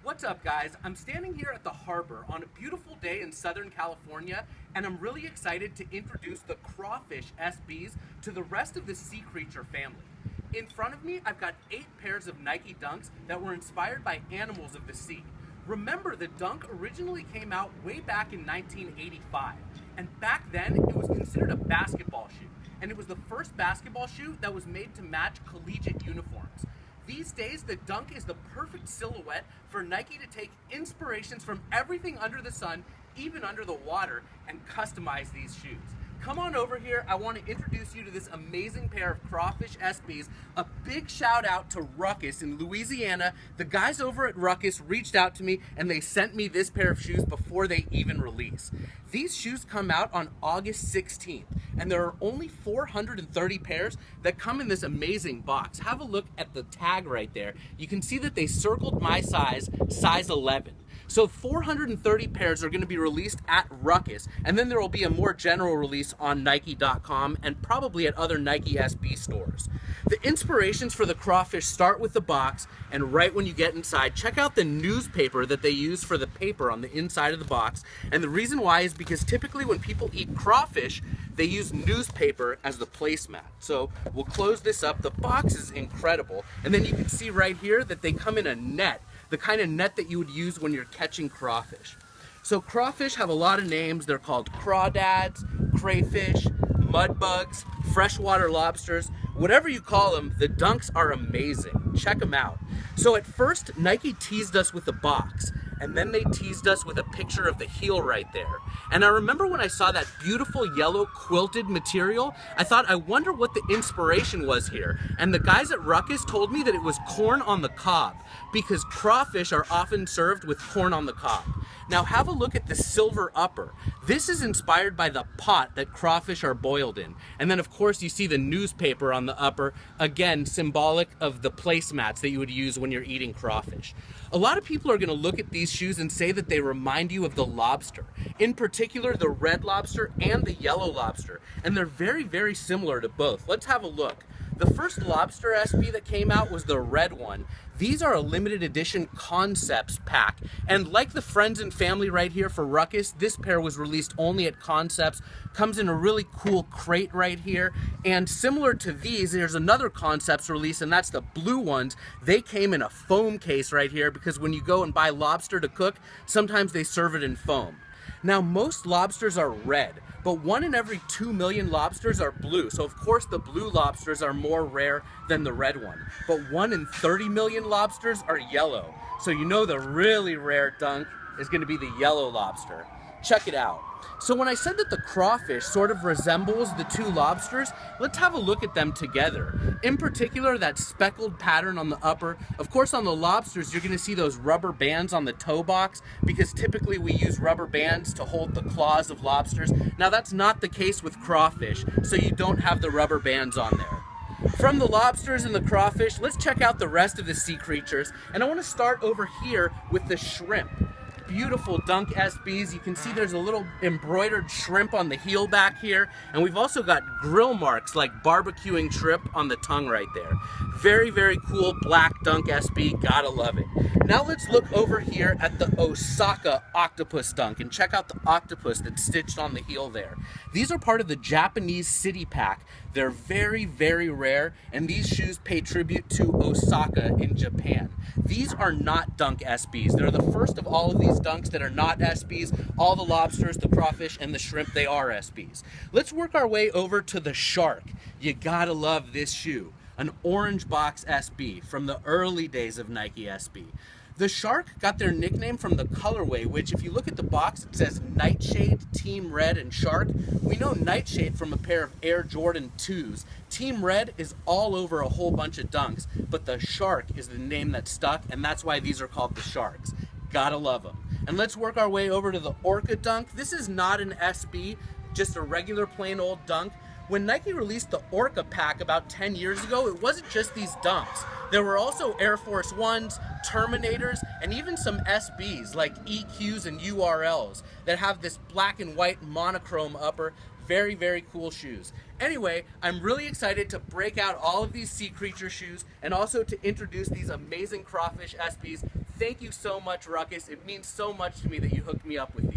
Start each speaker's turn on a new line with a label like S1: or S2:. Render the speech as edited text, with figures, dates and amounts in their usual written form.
S1: What's up, guys? I'm standing here at the harbor on a beautiful day in Southern California, and I'm really excited to introduce the crawfish SBs to the rest of the sea creature family. In front of me, I've got 8 pairs of Nike Dunks that were inspired by animals of the sea. Remember, the Dunk originally came out way back in 1985, and back then it was considered a basketball shoe, and it was the first basketball shoe that was made to match collegiate uniforms. These days, the Dunk is the perfect silhouette for Nike to take inspirations from everything under the sun, even under the water, and customize these shoes. Come on over here. I want to introduce you to this amazing pair of crawfish SBs. A big shout out to Rukus in Louisiana. The guys over at Rukus reached out to me and they sent me this pair of shoes before they even release. These shoes come out on August 16th, and there are only 430 pairs that come in this amazing box. Have a look at the tag right there. You can see that they circled my size 11. So 430 pairs are going to be released at Rukus, and then there will be a more general release on Nike.com and probably at other Nike SB stores. The inspirations for the crawfish start with the box, and right when you get inside, check out the newspaper that they use for the paper on the inside of the box. And the reason why is because typically when people eat crawfish, they use newspaper as the placemat. So we'll close this up. The box is incredible, and then you can see right here that they come in a net, the kind of net that you would use when you're catching crawfish. So crawfish have a lot of names. They're called crawdads, crayfish, mudbugs, freshwater lobsters. Whatever you call them, the Dunks are amazing. Check them out. So at first, Nike teased us with the box, and then they teased us with a picture of the heel right there. And I remember when I saw that beautiful yellow quilted material, I thought, I wonder what the inspiration was here. And the guys at Rukus told me that it was corn on the cob, because crawfish are often served with corn on the cob. Now have a look at the silver upper. This is inspired by the pot that crawfish are boiled in. And then of course you see the newspaper on the upper, again symbolic of the placemats that you would use when you're eating crawfish. A lot of people are going to look at these shoes and say that they remind you of the lobster. In particular, the red lobster and the yellow lobster. And they're very, very similar to both. Let's have a look. The first lobster SB that came out was the red one. These are a limited edition concepts pack. And like the friends and family right here for Rukus, this pair was released only at concepts. Comes in a really cool crate right here. And similar to these, there's another concepts release, and that's the blue ones. They came in a foam case right here because when you go and buy lobster to cook, sometimes they serve it in foam. Now, most lobsters are red, but 1 in every 2 million lobsters are blue. So of course the blue lobsters are more rare than the red one. But 1 in 30 million lobsters are yellow. So you know the really rare Dunk is going to be the yellow lobster. Check it out. So when I said that the crawfish sort of resembles the 2 lobsters, let's have a look at them together. In particular, that speckled pattern on the upper. Of course, on the lobsters, you're going to see those rubber bands on the toe box because typically we use rubber bands to hold the claws of lobsters. Now, that's not the case with crawfish, so you don't have the rubber bands on there. From the lobsters and the crawfish, let's check out the rest of the sea creatures. And I want to start over here with the shrimp. Beautiful Dunk SBs. You can see there's a little embroidered shrimp on the heel back here, and we've also got grill marks like barbecuing shrimp on the tongue right there. Very, very cool black Dunk SB. Gotta love it. Now let's look over here at the Osaka Octopus Dunk and check out the octopus that's stitched on the heel there. These are part of the Japanese city pack. They're very, very rare, and these shoes pay tribute to Osaka in Japan. These are not Dunk SBs. They're the first of all of these Dunks that are not SBs. All the lobsters, the crawfish, and the shrimp, they are SBs. Let's work our way over to the shark. You gotta love this shoe. An orange box SB from the early days of Nike SB. The shark got their nickname from the colorway, which if you look at the box, it says Nightshade, Team Red, and Shark. We know Nightshade from a pair of Air Jordan 2s. Team Red is all over a whole bunch of Dunks, but the shark is the name that stuck, and that's why these are called the Sharks. Gotta love them. And let's work our way over to the Orca Dunk. This is not an SB, just a regular plain old Dunk. When Nike released the Orca pack about 10 years ago, it wasn't just these Dunks. There were also Air Force Ones, Terminators, and even some SBs like EQs and URLs that have this black and white monochrome upper. Very, very cool shoes. Anyway, I'm really excited to break out all of these sea creature shoes and also to introduce these amazing crawfish SBs. Thank you so much, Rukus. It means so much to me that you hooked me up with